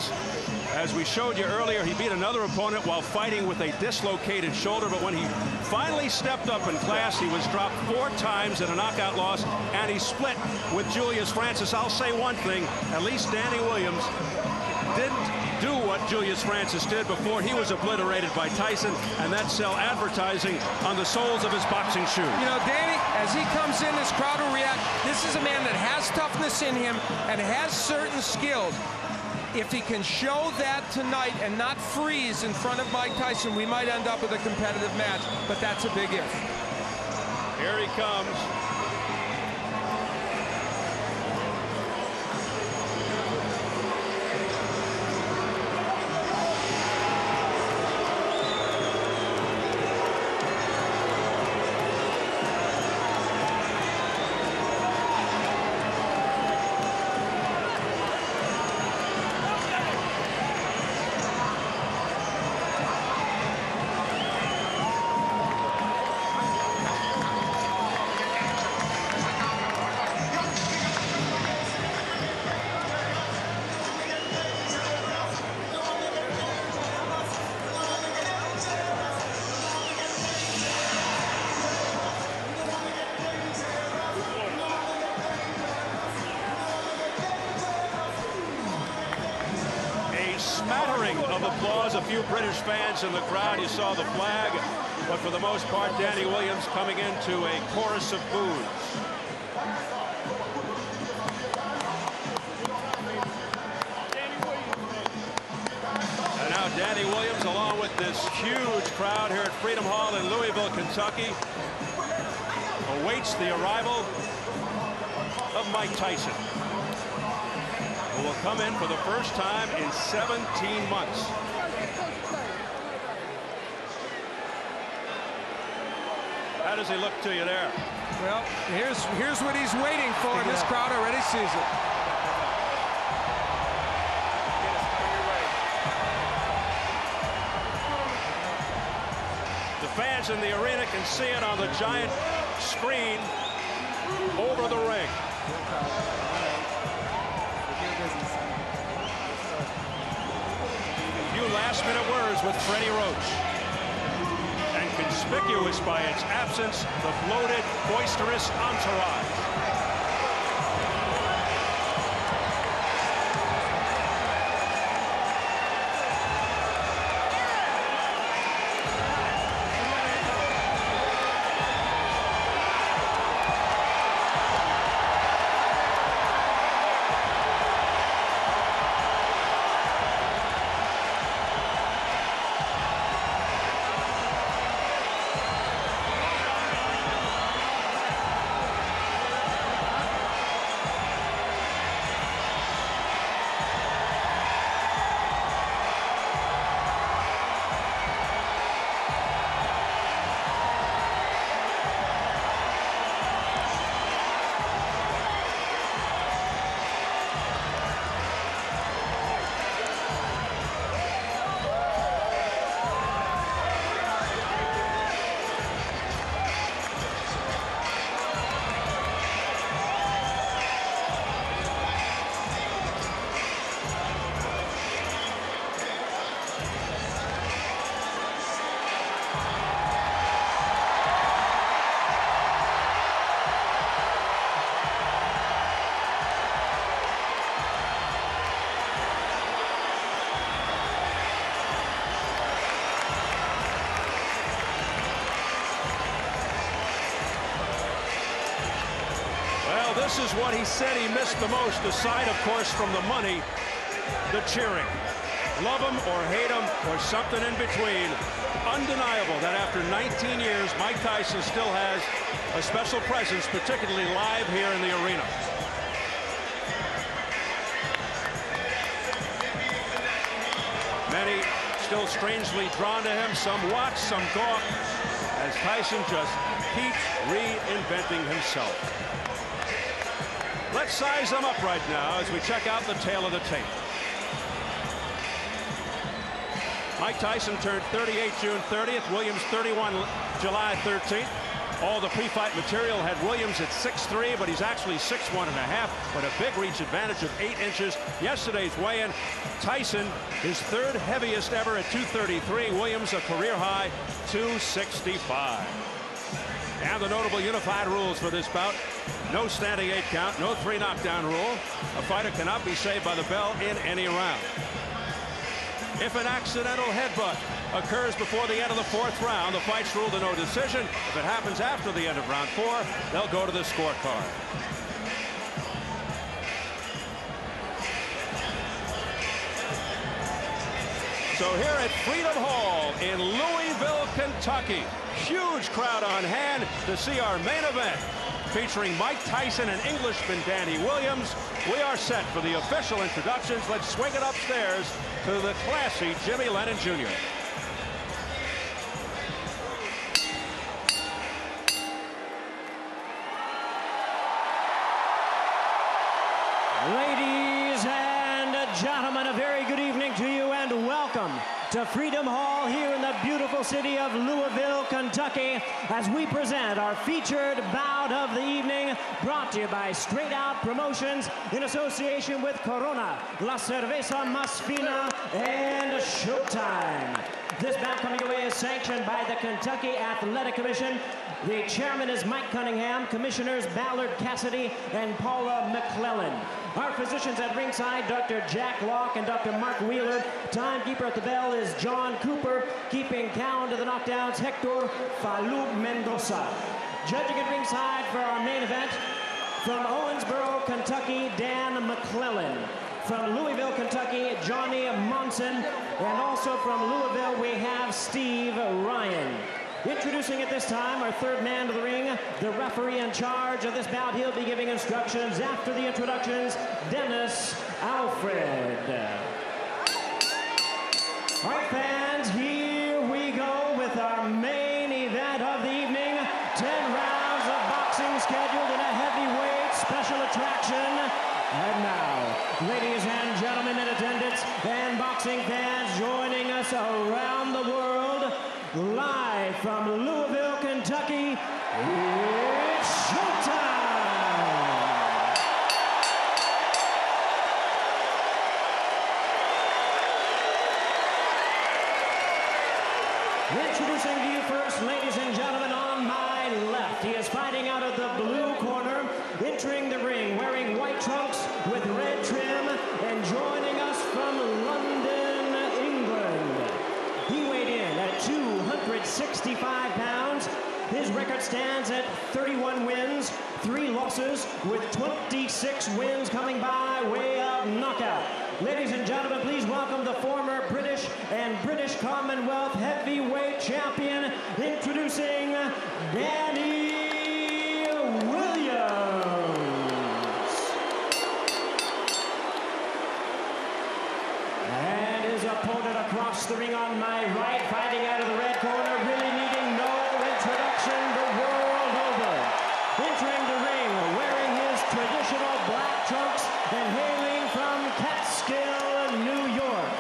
Williams, as we showed you earlier, he beat another opponent while fighting with a dislocated shoulder, but when he finally stepped up in class, he was dropped 4 times in a knockout loss, and he split with Julius Francis. I'll say one thing, at least Danny Williams didn't do what Julius Francis did before he was obliterated by Tyson, and that's sell advertising on the soles of his boxing shoes. You know, Danny, as he comes in, this crowd will react. This is a man that has toughness in him and has certain skills. If he can show that tonight and not freeze in front of Mike Tyson, we might end up with a competitive match, but that's a big if. Here he comes. Smattering of applause, a few British fans in the crowd. You saw the flag, but for the most part, Danny Williams coming into a chorus of boos. And now Danny Williams, along with this huge crowd here at Freedom Hall in Louisville, Kentucky, awaits the arrival of Mike Tyson, who will come in for the first time in 17 months. How does he look to you there? Well, here's what he's waiting for, and this crowd already sees it. The fans in the arena can see it on the giant screen over the ring. Last-minute words with Freddie Roach. And conspicuous by its absence, the bloated, boisterous entourage. This is what he said he missed the most, aside, of course, from the money, the cheering. Love him or hate him or something in between. Undeniable that after 19 years, Mike Tyson still has a special presence, particularly live here in the arena. Many still strangely drawn to him. Some watch, some gawk, as Tyson just keeps reinventing himself. Let's size them up right now as we check out the tail of the tape. Mike Tyson turned 38 June 30th. Williams 31 July 13th. All the pre-fight material had Williams at 6'3", but he's actually 6'1.5", but a big reach advantage of 8 inches. Yesterday's weigh-in, Tyson, his third heaviest ever at 233. Williams, a career high, 265. And the notable unified rules for this bout: no standing 8 count, no 3 knockdown rule. A fighter cannot be saved by the bell in any round. If an accidental headbutt occurs before the end of the 4th round, the fight's ruled a no decision. If it happens after the end of round 4, they'll go to the scorecard. So here at Freedom Hall in Louisville, Kentucky, huge crowd on hand to see our main event, featuring Mike Tyson and Englishman Danny Williams. We are set for the official introductions. Let's swing it upstairs to the classy Jimmy Lennon Jr. Ladies and gentlemen, a very good evening to you and welcome to Freedom Hall here in the beautiful city of Louisville, Kentucky, as we present our featured bout of the evening, brought to you by Straight Out Promotions in association with Corona, La Cerveza Más Fina, and Showtime. This bout coming away is sanctioned by the Kentucky Athletic Commission. The chairman is Mike Cunningham, commissioners Ballard Cassidy and Paula McClellan. Our physicians at ringside, Dr. Jack Locke and Dr. Mark Wheeler. Timekeeper at the bell is John Cooper. Keeping count of the knockdowns, Hector Falou Mendoza. Judging at ringside for our main event, from Owensboro, Kentucky, Dan McClellan. From Louisville, Kentucky, Johnny Monson. And also from Louisville, we have Steve Ryan. Introducing at this time our third man to the ring, the referee in charge of this bout. He'll be giving instructions after the introductions, Dennis Alfred. All right, fans, here we go with our main event of the evening. 10 rounds of boxing scheduled in a heavyweight special attraction. And now, ladies and gentlemen in attendance and boxing fans joining us around the world, live from Louisville, Kentucky, it's showtime! Introducing to you first, ladies and gentlemen, on my left, he is fighting out of the blue corner, entering the ring wearing white trunks with red trim, and joining us from London, England. He weighed in at 265 pounds. His record stands at 31 wins, 3 losses, with 26 wins coming by way of knockout. Ladies and gentlemen, please welcome the former British and British Commonwealth heavyweight champion, introducing Danny Williams. And his opponent across the ring on my right, fighting out of the red corner, really needing no introduction the world over. Entering the ring, wearing his traditional black trunks and hailing from Catskill, New York.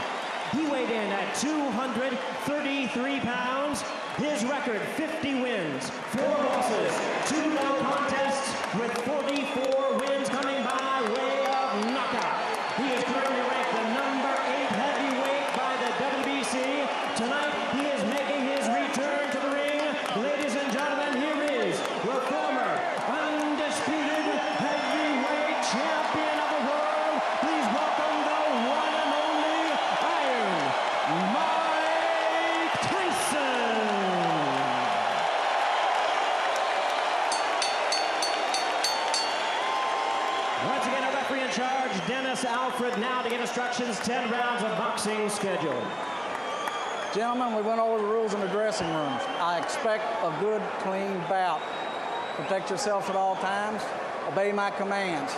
He weighed in at 233 pounds. His record, 50 wins, 4 losses, 2 no contests, with 44 wins coming by way of knockout. He is currently ranked the number 8 heavyweight by the WBC. Tonight, he is making his return to the ring. Ladies and gentlemen, here is the former undisputed heavyweight champion of the world. Please welcome the one and only Iron Mike Tyson. Once again, a referee in charge, Dennis Alfred, now to get instructions, 10 rounds of boxing scheduled. Gentlemen, we went over the rules in the dressing rooms. I expect a good, clean bout. Protect yourselves at all times. Obey my commands.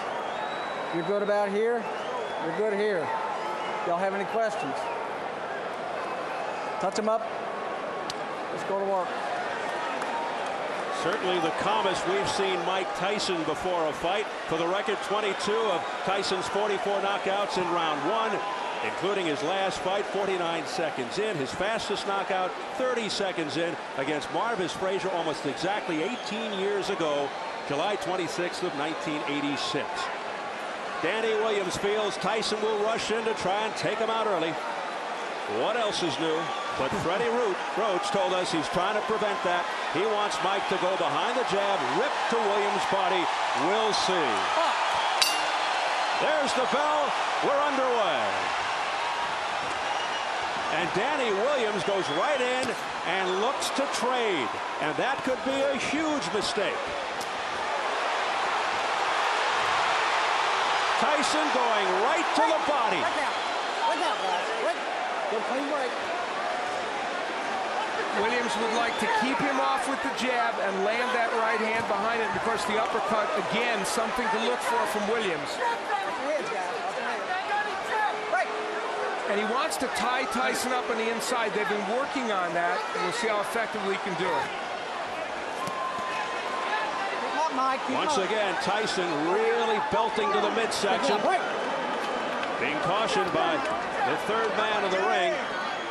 You're good about here, you're good here. Y'all have any questions? Touch them up. Let's go to work. Certainly the calmest we've seen Mike Tyson before a fight. For the record, 22 of Tyson's 44 knockouts in round 1. including his last fight 49 seconds in, his fastest knockout 30 seconds in against Marvis Frazier almost exactly 18 years ago, July 26th of 1986. Danny Williams feels Tyson will rush in to try and take him out early. What else is new? But Freddie Roach told us he's trying to prevent that. He wants Mike to go behind the jab, rip to Williams' body. We'll see. There's the bell. We're underway. And Danny Williams goes right in and looks to trade. And that could be a huge mistake. Tyson going right to the body. Look out, guys. Good clean break. Williams would like to keep him off with the jab and land that right hand behind it. And of course, the uppercut, again, something to look for from Williams. And he wants to tie Tyson up on the inside. They've been working on that. And we'll see how effectively he can do it. Once again, Tyson really belting to the midsection. Being cautioned by the third man of the ring,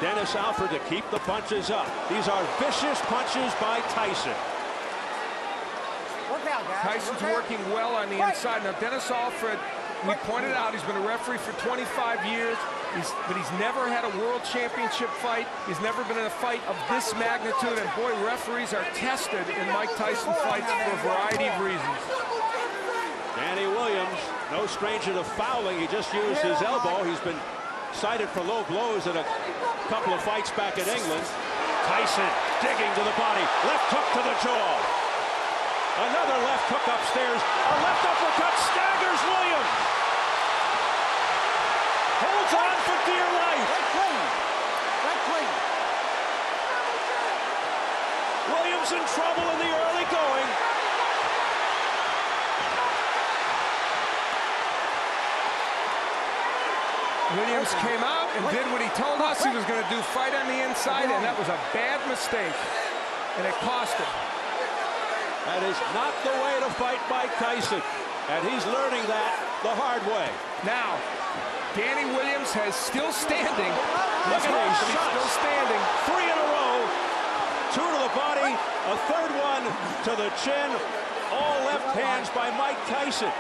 Dennis Alford, to keep the punches up. These are vicious punches by Tyson. Tyson's working well on the inside. Now, Dennis Alford, we pointed out, he's been a referee for 25 years, but he's never had a world championship fight. He's never been in a fight of this magnitude, and boy, referees are tested in Mike Tyson fights for a variety of reasons. Danny Williams, no stranger to fouling. He just used his elbow. He's been cited for low blows in a couple of fights back in England. Tyson digging to the body. Left hook to the jaw. Another left hook upstairs. A left uppercut staggers Williams. Holds on for dear life. Williams in trouble in the early going. Williams came out and did what he told us he was going to do, fight on the inside, and that was a bad mistake, and it cost him. That is not the way to fight Mike Tyson, and he's learning that the hard way. Now, Danny Williams has still standing. Look at these shots. Still standing. 3 in a row. 2 to the body, a third one to the chin. All left hands by Mike Tyson.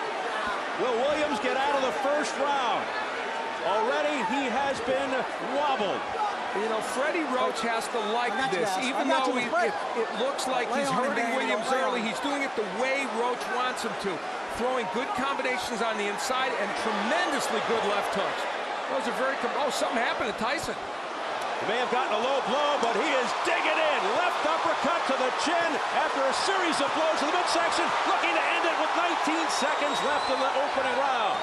Will Williams get out of the first round? Already he has been wobbled. You know, Freddie Roach has to like this, even though it looks like he's hurting Williams early. He's doing it the way Roach wants him to, throwing good combinations on the inside and tremendously good left hooks. Those are very, something happened to Tyson. He may have gotten a low blow, but he is digging in. Left uppercut to the chin after a series of blows to the midsection, looking to end it with 19 seconds left in the opening round.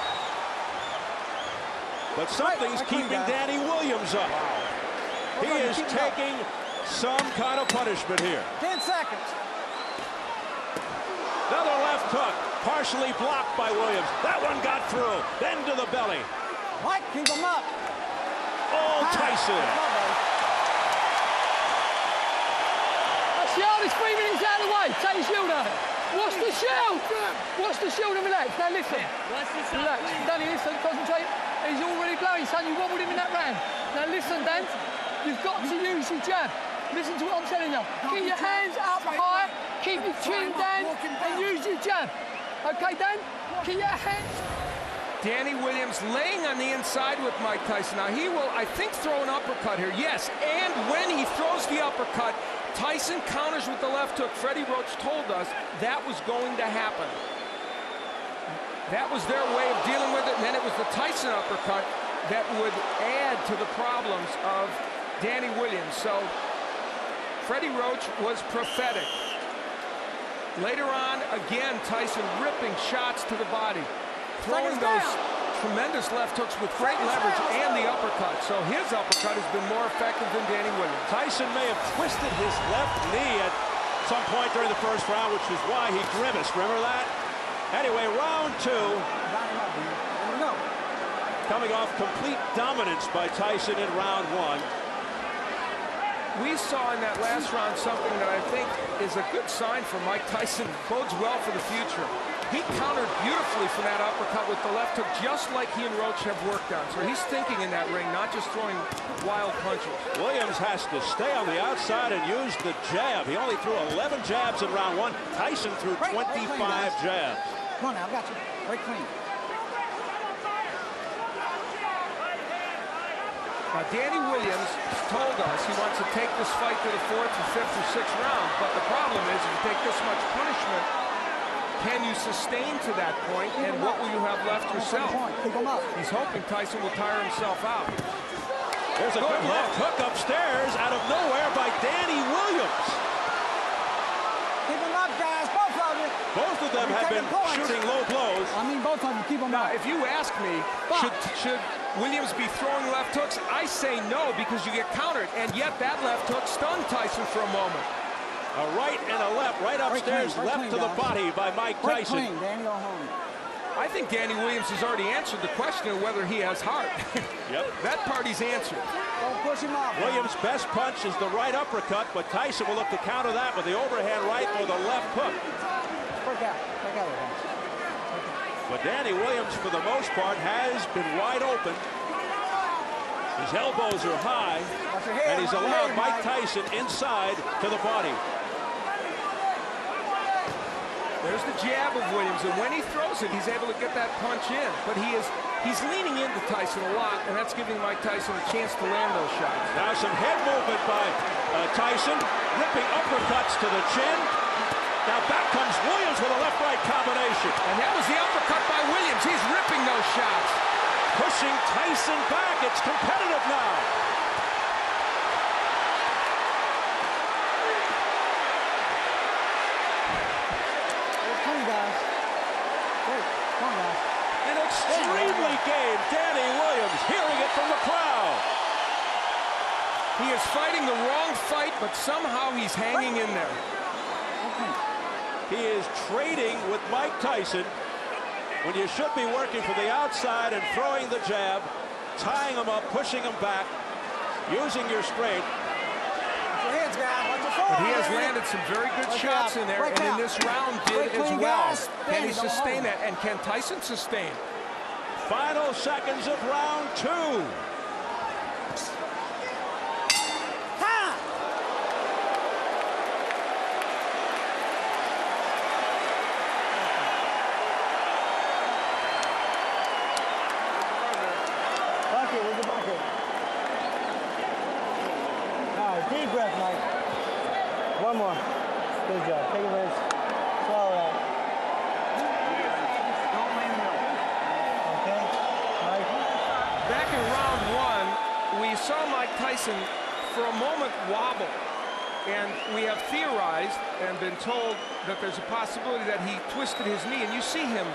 But something's keeping Danny Williams up. He is taking some kind of punishment here. 10 seconds. Another left hook, partially blocked by Williams. That one got through. Then to the belly. Mike, keep him up. Oh, Tyson. That's the hardest 3 minutes out of the way. Take your shield out. Watch the shield. Watch the shield and relax. Now listen. Relax. Danny, listen, concentrate. He's already blowing, son. You wobbled him in that round. Now listen, Dan. You've got to use your jab. Listen to what I'm telling you. Keep your hands up high. Keep your chin down and use your jab. Okay, Dan? Keep your hands. Danny Williams laying on the inside with Mike Tyson. Now, he will, I think, throw an uppercut here. Yes, and when he throws the uppercut, Tyson counters with the left hook. Freddie Roach told us that was going to happen. That was their way of dealing with it, and then it was the Tyson uppercut that would add to the problems of Danny Williams. So Freddie Roach was prophetic. Later on, again, Tyson ripping shots to the body, throwing those tremendous left hooks with great leverage and the uppercut. So his uppercut has been more effective than Danny Williams. Tyson may have twisted his left knee at some point during the first round, which is why he grimaced. Remember that? Anyway, round 2. Coming off complete dominance by Tyson in round 1. We saw in that last round something that I think is a good sign for Mike Tyson. Bodes well for the future. He countered beautifully from that uppercut with the left hook, just like he and Roach have worked on. So he's thinking in that ring, not just throwing wild punches. Williams has to stay on the outside and use the jab. He only threw 11 jabs in round one. Tyson threw 25 jabs. Come on now, I got you. Break clean. Now, Danny Williams told us he wants to take this fight to the 4th or 5th or 6th round, but the problem is if you take this much punishment, can you sustain to that point, and what will you have left yourself? Keep him up. He's hoping Tyson will tire himself out. There's a good left hook upstairs out of nowhere by Danny Williams. Keep him up, guys, both of you. Both of them have been shooting low blows. I mean, both of them, keep him up. Now, if you ask me, should Williams be throwing left hooks? I say no, because you get countered, and yet that left hook stunned Tyson for a moment. A right and a left, right upstairs, left to the body by Mike Tyson. Clean, Danny, go home. I think Danny Williams has already answered the question of whether he has heart. Yep. That part he's answered. Don't push him off. Williams' best punch is the right uppercut, but Tyson will look to counter that with the overhand right or the left hook. Break out. Break out. But Danny Williams, for the most part, has been wide open. His elbows are high, and he's allowed Mike Tyson inside to the body. There's the jab of Williams, and when he throws it, he's able to get that punch in. But he's leaning into Tyson a lot, and that's giving Mike Tyson a chance to land those shots. Now some head movement by Tyson, ripping uppercuts to the chin. Now back comes Williams with a left-right combination. And that was the uppercut by Williams. He's ripping those shots. Pushing Tyson back. It's competitive now. An extremely game Danny Williams, hearing it from the crowd. He is fighting the wrong fight, but somehow he's hanging in there. He is trading with Mike Tyson when you should be working from the outside and throwing the jab, tying him up, pushing him back, using your strength. But he has landed some very good shots in there, and in this round did as well. Can he sustain that, and can Tyson sustain? Final seconds of round two. Deep breath, Mike. One more. Good job. Take a breath. Swallow that. Don't lean the middle. Okay? Mike? Back in round one, we saw Mike Tyson for a moment wobble. And we have theorized and been told that there's a possibility that he twisted his knee. And you see him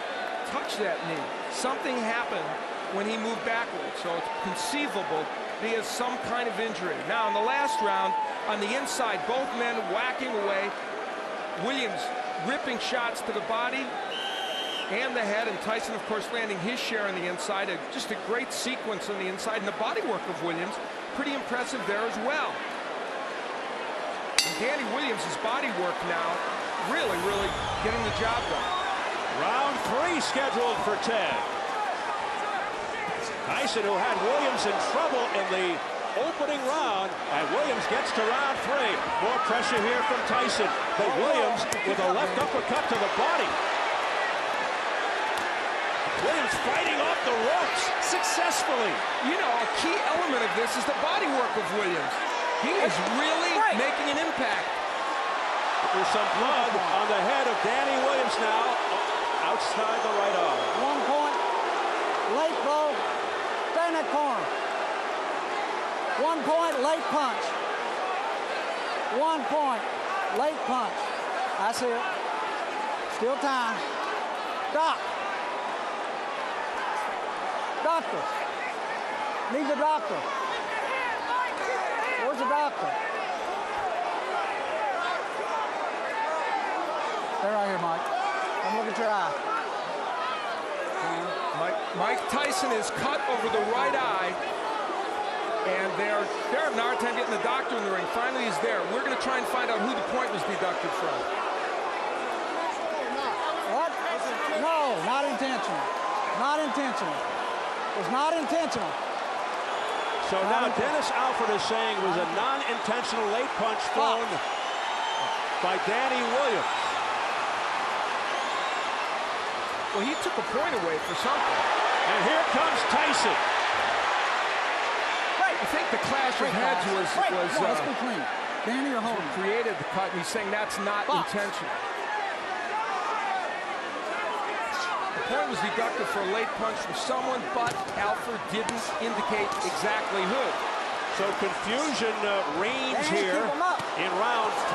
touch that knee. Something happened when he moved backwards. So it's conceivable he has some kind of injury. Now, in the last round, on the inside, both men whacking away. Williams ripping shots to the body and the head, and Tyson, of course, landing his share on the inside. Just a great sequence on the inside, and the body work of Williams, pretty impressive there as well. And Danny Williams' body work now, really, really getting the job done. Round three scheduled for 10. Tyson, who had Williams in trouble in the opening round, and Williams gets to round three. More pressure here from Tyson, but Williams with a left uppercut to the body. Williams fighting off the ropes successfully. You know, a key element of this is the body work of Williams. He is really making an impact. There's some blood on the head of Danny Williams now, outside the right arm. 1 point, late blow, stay in that corner. 1 point, late punch. 1 point, late punch. That's it. Still time. Stop. Doctor. Need the doctor. Where's the doctor? They're right here, Mike. Come look at your eye. Mike Tyson is cut over the right eye, and they're having a hard time getting the doctor in the ring. Finally, he's there. We're going to try and find out who the point was deducted from. What? not intentional. Not intentional. It was not intentional. So now Dennis Alford is saying it was a non-intentional late punch thrown by Danny Williams. Well, he took a point away for something. And here comes Tyson. I think the clash of heads was let's be clean. Danny or Holden created the cut, and he's saying that's not intentional. The point was deducted for a late punch from someone, but Alford didn't indicate exactly who. So confusion reigns here in round 3.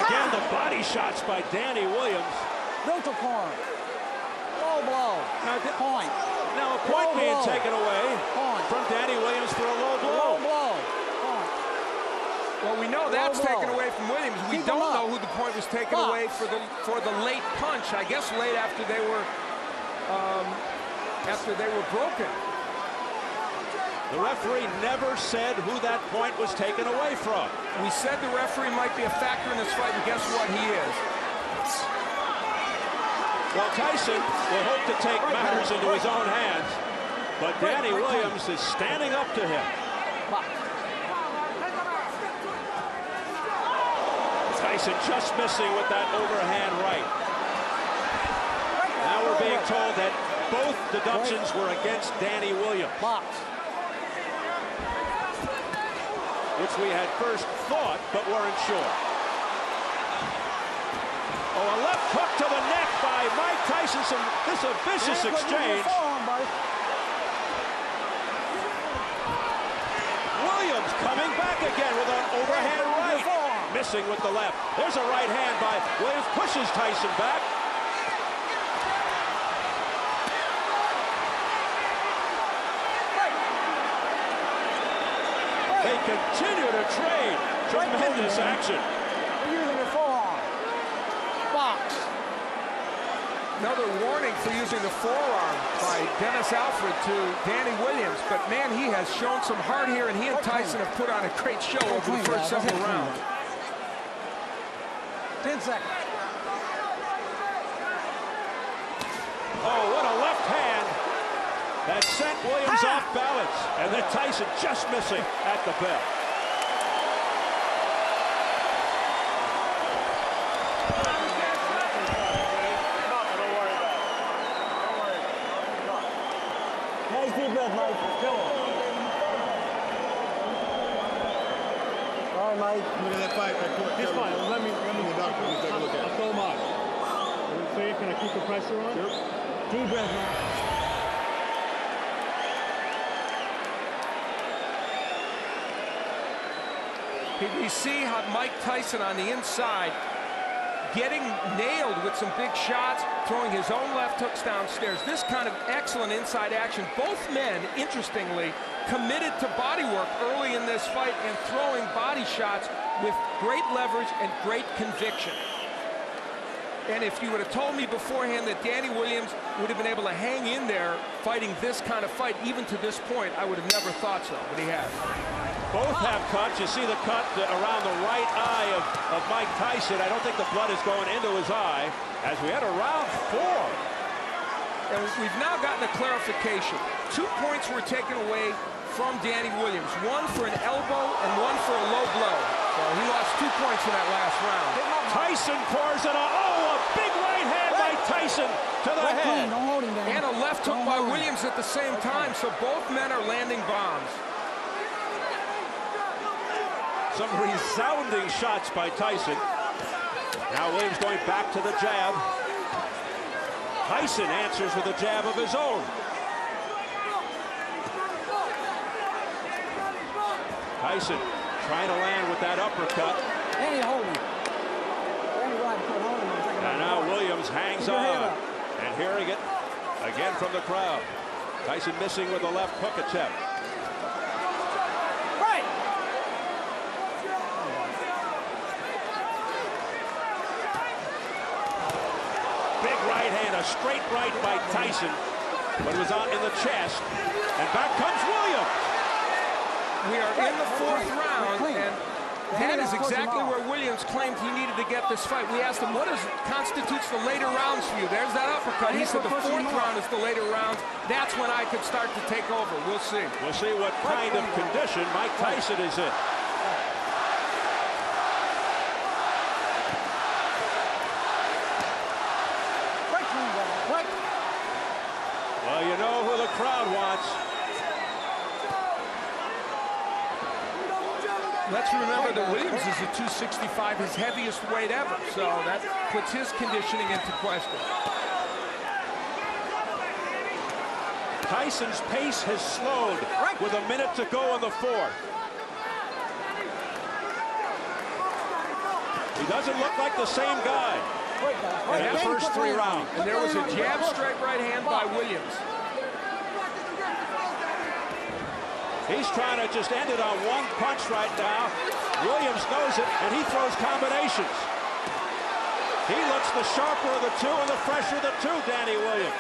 Again, the body shots by Danny Williams. Neutral corner. Low blow. Point. Now a point being taken away from Danny Williams for a low blow. Low blow. Point. Well, we know that's taken away from Williams. We don't know who the point was taken away for the late punch. I guess late after they were broken. The referee never said who that point was taken away from. We said the referee might be a factor in this fight, and guess what? He is. Well, Tyson will hope to take matters into his own hands, but Danny Williams is standing up to him. Tyson just missing with that overhand right. Now we're being told that both deductions were against Danny Williams, which we had first thought but weren't sure. Oh, a left hook to the neck by Mike Tyson. This is a vicious exchange. Williams coming back again with an overhand right. Missing with the left. There's a right hand by Williams. Pushes Tyson back. They continue to trade. Tremendous action. They're using the forearm. Box. Another warning for using the forearm by Dennis Alford to Danny Williams. But, man, he has shown some heart here, and he and Tyson have put on a great show over the first several rounds. 10 seconds. Oh, what a left hand that sent Williams off balance. And then Tyson just missing at the bell. Nice deep breath, Mike. Go on. All right, Mike. Look at that fight right quick. It's fine. Let me the doctor. Let me take a look at it. I'll throw him off. See, can I keep the pressure on? Sure. Deep breath, Mike. You see how Mike Tyson on the inside getting nailed with some big shots, throwing his own left hooks downstairs. This kind of excellent inside action. Both men, interestingly, committed to body work early in this fight and throwing body shots with great leverage and great conviction. And if you would have told me beforehand that Danny Williams would have been able to hang in there fighting this kind of fight, even to this point, I would have never thought so, but he has. Both have cuts. You see the cut around the right eye of Mike Tyson. I don't think the blood is going into his eye as we had a round 4. And we've now gotten a clarification. 2 points were taken away from Danny Williams. One for an elbow and one for a low blow. So he lost 2 points in that last round. Tyson pours it on. Oh, a big right hand by Tyson to the head. And a left hook by Williams at the same time. So both men are landing bombs. Some resounding shots by Tyson. Now Williams going back to the jab. Tyson answers with a jab of his own. Tyson trying to land with that uppercut. And now Williams hangs on. And hearing it again from the crowd. Tyson missing with a left hook attempt. Big right hand, a straight right by Tyson, but it was out in the chest. And back comes Williams. We are in the 4th round, and that is exactly where Williams claimed he needed to get this fight. We asked him, what constitutes the later rounds for you? There's that uppercut. He said the fourth round is the later rounds. That's when I could start to take over. We'll see. We'll see what kind of condition Mike Tyson is in. Well, you know who the crowd wants. Let's remember that Williams is at 265, his heaviest weight ever, so that puts his conditioning into question. Tyson's pace has slowed with a minute to go in the fourth. He doesn't look like the same guy in the first 3 rounds. And there was a jab straight right hand by Williams. He's trying to just end it on one punch right now. Williams knows it, and he throws combinations. He looks the sharper of the two and the fresher of the two, Danny Williams.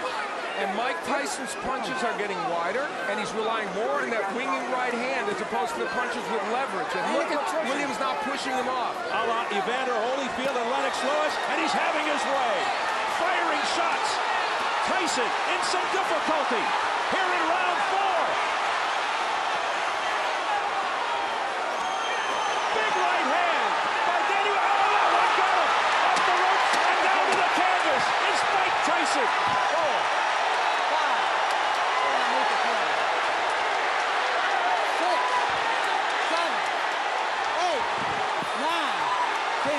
And Mike Tyson's punches are getting wider, and he's relying more on that winging right hand as opposed to the punches with leverage. And look at Williams now pushing him off. A la Evander Holyfield and Lennox Lewis, and he's having his way. Firing shots. Tyson in some difficulty here in round 4. Big right hand by Danny. Oh, that one got him. Off the ropes and down to the canvas. It's Mike Tyson. 10.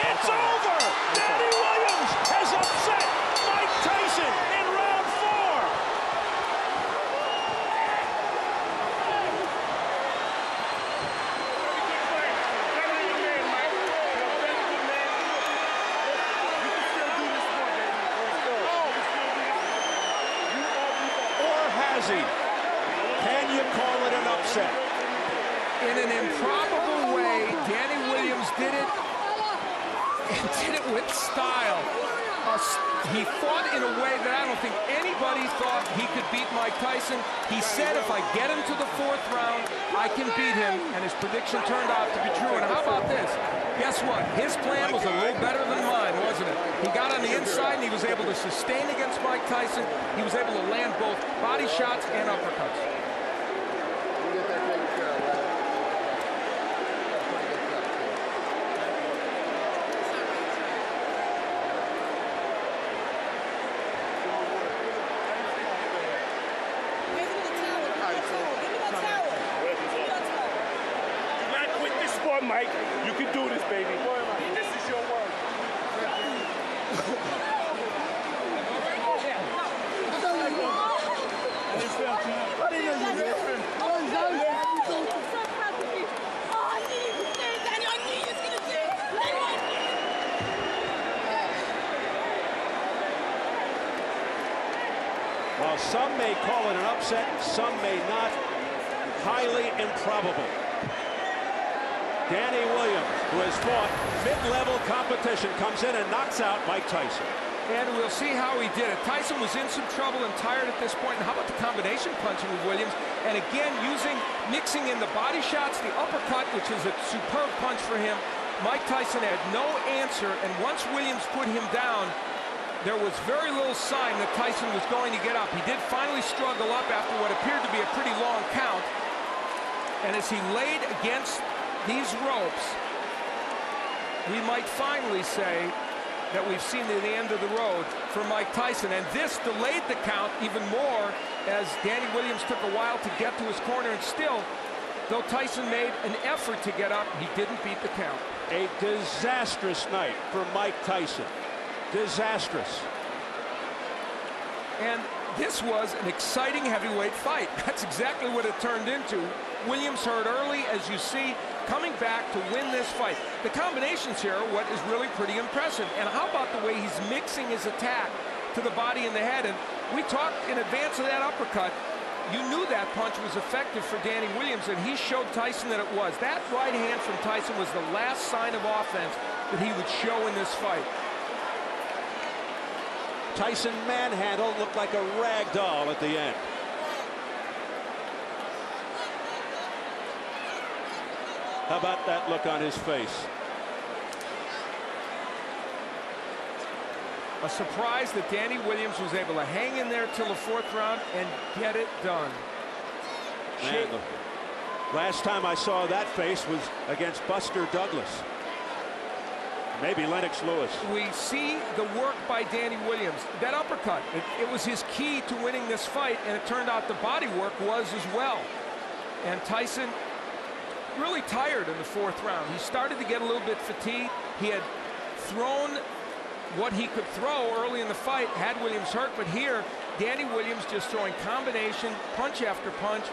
It's over! Danny Williams has upset Mike Tyson in round 4. Or has he? Can you call it an upset? In an improbable way, Danny Williams did it, and did it with style. He fought in a way that I don't think anybody thought he could beat Mike Tyson. He said, if I get him to the 4th round, I can beat him, and his prediction turned out to be true. And how about this? Guess what? His plan was a little better than mine, wasn't it? He got on the inside, and he was able to sustain against Mike Tyson. He was able to land both body shots and uppercuts. Mike, you can do this, baby. This is your word. While some may call it an upset, some may not. Highly improbable. Danny Williams, who has fought mid-level competition, comes in and knocks out Mike Tyson. And we'll see how he did it. Tyson was in some trouble and tired at this point. And how about the combination punching with Williams? And again, mixing in the body shots, the uppercut, which is a superb punch for him. Mike Tyson had no answer, and once Williams put him down, there was very little sign that Tyson was going to get up. He did finally struggle up after what appeared to be a pretty long count. And as he laid against these ropes, we might finally say that we've seen the end of the road for Mike Tyson. And this delayed the count even more as Danny Williams took a while to get to his corner. And still, though Tyson made an effort to get up, he didn't beat the count. A disastrous night for Mike Tyson. Disastrous. And this was an exciting heavyweight fight. That's exactly what it turned into. Williams hurt early, as you see, coming back to win this fight. The combinations here are what is really pretty impressive. And how about the way he's mixing his attack to the body and the head? And we talked in advance of that uppercut. You knew that punch was effective for Danny Williams, and he showed Tyson that it was. That right hand from Tyson was the last sign of offense that he would show in this fight. Tyson manhandled, looked like a rag doll at the end. How about that look on his face? A surprise that Danny Williams was able to hang in there till the 4th round and get it done. Man, the last time I saw that face was against Buster Douglas. Maybe Lennox Lewis. We see the work by Danny Williams. That uppercut, it was his key to winning this fight, and it turned out the body work was as well. And Tyson really tired in the 4th round. He started to get a little bit fatigued. He had thrown what he could throw early in the fight, had Williams hurt, but here Danny Williams just throwing combination, punch after punch.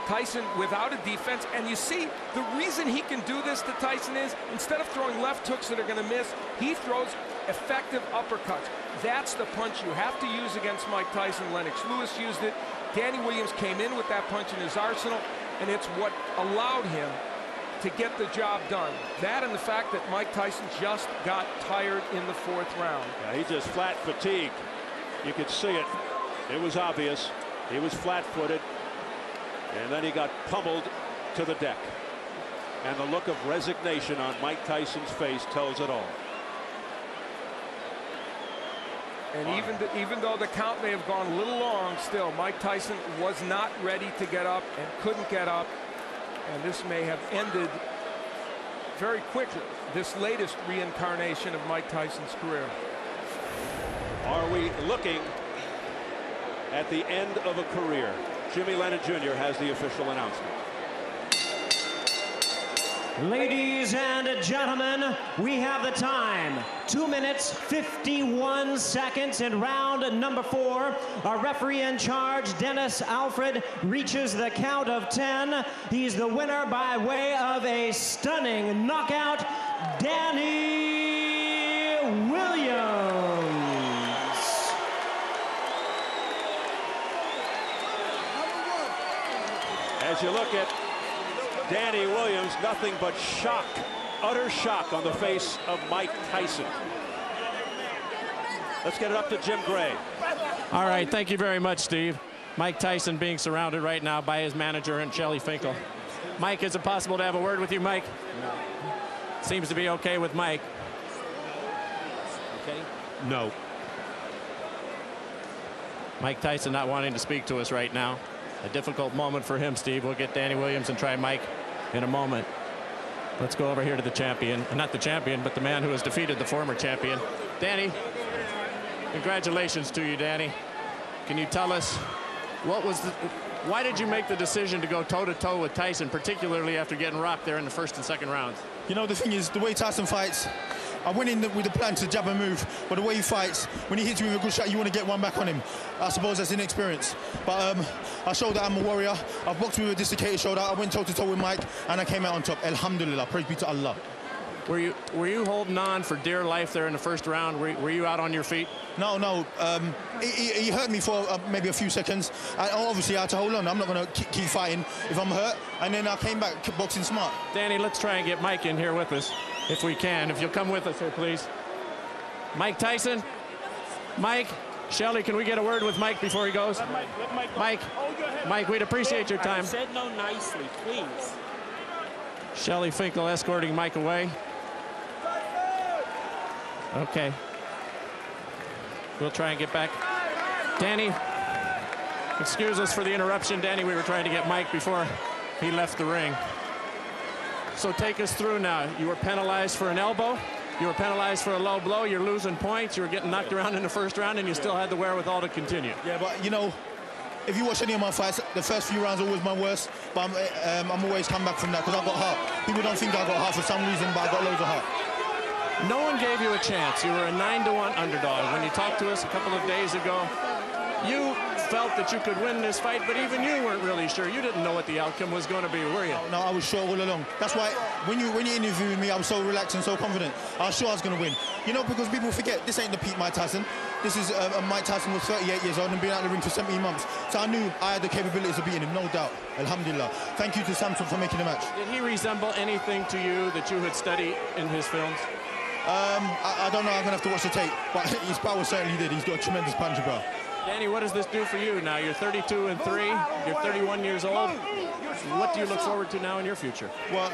Tyson without a defense, and you see the reason he can do this to Tyson is instead of throwing left hooks that are going to miss, he throws effective uppercuts. That's the punch you have to use against Mike Tyson. Lennox Lewis used it. Danny Williams came in with that punch in his arsenal, and it's what allowed him to get the job done. That and the fact that Mike Tyson just got tired in the 4th round. Yeah, he just flat fatigued. You could see it. It was obvious. He was flat-footed. And then he got pummeled to the deck. And the look of resignation on Mike Tyson's face tells it all. And even though the count may have gone a little long, still Mike Tyson was not ready to get up and couldn't get up. And this may have ended very quickly, this latest reincarnation of Mike Tyson's career. Are we looking at the end of a career? Jimmy Lennon Jr. has the official announcement. Ladies and gentlemen, we have the time. 2 minutes, 51 seconds in round number 4. Our referee in charge, Dennis Alfred, reaches the count of 10. He's the winner by way of a stunning knockout, Danny Williams. As you look at Danny Williams, nothing but shock, utter shock on the face of Mike Tyson. Let's get it up to Jim Gray. All right, thank you very much, Steve. Mike Tyson being surrounded right now by his manager and Shelly Finkel. Mike, is it possible to have a word with you, Mike? No. Seems to be okay with Mike. Okay? No. Mike Tyson not wanting to speak to us right now. A difficult moment for him, Steve. We'll get Danny Williams and try Mike in a moment. Let's go over here to the champion. Not the champion, but the man who has defeated the former champion. Danny, congratulations to you, Danny. Can you tell us why did you make the decision to go toe-to-toe with Tyson, particularly after getting rocked there in the 1st and 2nd rounds? You know, the thing is, the way Tyson fights, I went in with the plan to jab and move, but the way he fights, when he hits you with a good shot, you want to get one back on him. I suppose that's inexperience. But I showed that I'm a warrior. I've boxed with a dislocated shoulder. I went toe-to-toe with Mike, and I came out on top. Alhamdulillah, praise be to Allah. Were you holding on for dear life there in the 1st round? Were you out on your feet? No. He hurt me for maybe a few seconds. Obviously, I had to hold on. I'm not going to keep fighting if I'm hurt. And then I came back boxing smart. Danny, let's try and get Mike in here with us, if we can. If you'll come with us here, please. Mike Tyson. Mike. Shelly, can we get a word with Mike before he goes? Let Mike go. Mike, we'd appreciate your time. I said no nicely, please. Shelly Finkel escorting Mike away. Okay. We'll try and get back. Danny, excuse us for the interruption. Danny, we were trying to get Mike before he left the ring. So take us through now. You were penalized for an elbow. You were penalized for a low blow. You're losing points. You were getting knocked around in the 1st round, and you still had the wherewithal to continue. Yeah, but, you know, if you watch any of my fights, the first few rounds are always my worst, but I'm always come back from that because I've got heart. People don't think I've got heart for some reason, but I've got loads of heart. No one gave you a chance. You were a 9-to-1 underdog. When you talked to us a couple of days ago, you felt that you could win this fight, but even you weren't really sure. You didn't know what the outcome was going to be, were you? No, I was sure all along. That's why when you interviewed me, I was so relaxed and so confident. I was sure I was going to win. You know, because people forget, this ain't the peak Mike Tyson. This is Mike Tyson was 38 years old and been out of the ring for 17 months. So I knew I had the capabilities of beating him, no doubt. Alhamdulillah. Thank you to Samson for making the match. Did he resemble anything to you that you had studied in his films? I don't know. I'm going to have to watch the tape. But his power certainly did. He's got a tremendous punch, bro. Danny, what does this do for you now? You're 32 and 3. You're 31 years old. What do you look forward to now in your future? Well,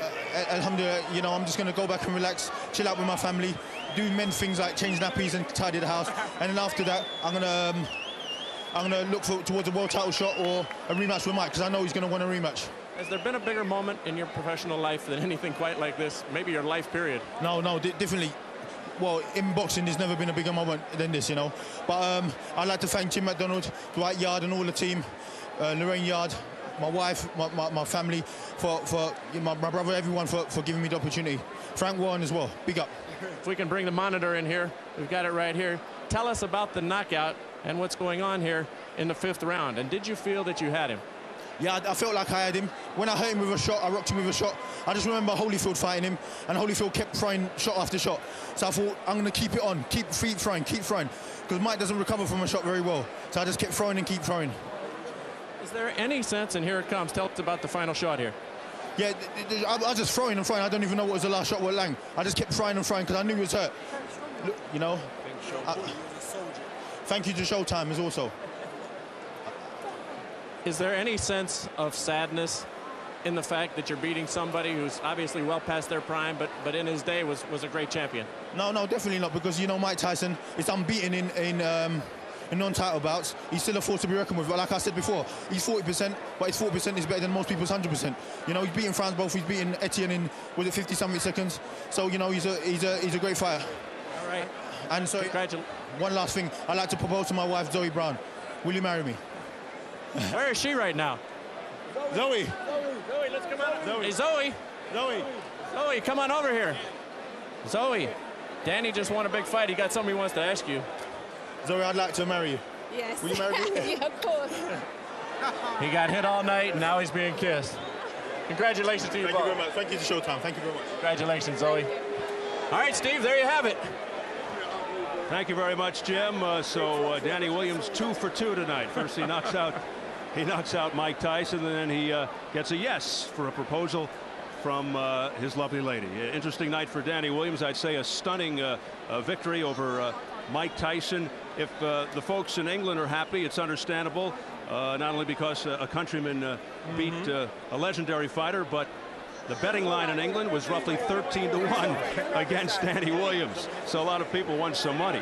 alhamdulillah, you know, I'm just going to go back and relax, chill out with my family, do men things like change nappies and tidy the house. And then after that, I'm gonna look towards a world title shot or a rematch with Mike, because I know he's going to want a rematch. Has there been a bigger moment in your professional life than anything quite like this? Maybe your life period? No, definitely. Well, in boxing, there's never been a bigger moment than this, you know. But I'd like to thank Jim McDonald, Dwight Yard, and all the team, Lorraine Yard, my wife, my family, my brother, everyone for giving me the opportunity. Frank Warren as well. Big up. If we can bring the monitor in here, we've got it right here. Tell us about the knockout and what's going on here in the 5th round. And did you feel that you had him? Yeah, I felt like I had him. When I hurt him with a shot, I rocked him with a shot. I just remember Holyfield fighting him, and Holyfield kept throwing shot after shot. So I thought, I'm going to keep it on, keep throwing, because Mike doesn't recover from a shot very well. So I just kept throwing and keep throwing. Is there any sense, and here it comes, tell us about the final shot here. Yeah, I was just throwing and throwing. I don't even know what was the last shot with Lang. I just kept throwing and throwing because I knew he was hurt. Look, you know. Thank you to Showtime as also. Is there any sense of sadness in the fact that you're beating somebody who's obviously well past their prime, but in his day was a great champion? No, definitely not, because, you know, Mike Tyson is unbeaten in non-title bouts. He's still a force to be reckoned with. But like I said before, he's 40%, but his 40% is better than most people's 100%. You know, he's beaten Franz both. He's beaten Etienne in, was it 50-something seconds? So, you know, he's a great fighter. All right. And so, one last thing. I'd like to propose to my wife, Zoe Brown. Will you marry me? Where is she right now? Zoe, let's come out. Zoe. Hey, Zoe. Zoe, come on over here. Zoe, Danny just won a big fight. He got something he wants to ask you. Zoe, I'd like to marry you. Yes. Will you marry me? Yeah, of course. He got hit all night, and now he's being kissed. Congratulations to you both. Thank you very much. Thank you to Showtime. Thank you very much. Congratulations, Zoe. All right, Steve, there you have it. Thank you very much, Jim. So Danny Williams 2 for 2 tonight. First he knocks out Mike Tyson, and then he gets a yes for a proposal from his lovely lady. Interesting night for Danny Williams. I'd say a stunning victory over Mike Tyson. If the folks in England are happy, it's understandable. Not only because a countryman beat a legendary fighter, but the betting line in England was roughly 13-1 against Danny Williams. So a lot of people won some money.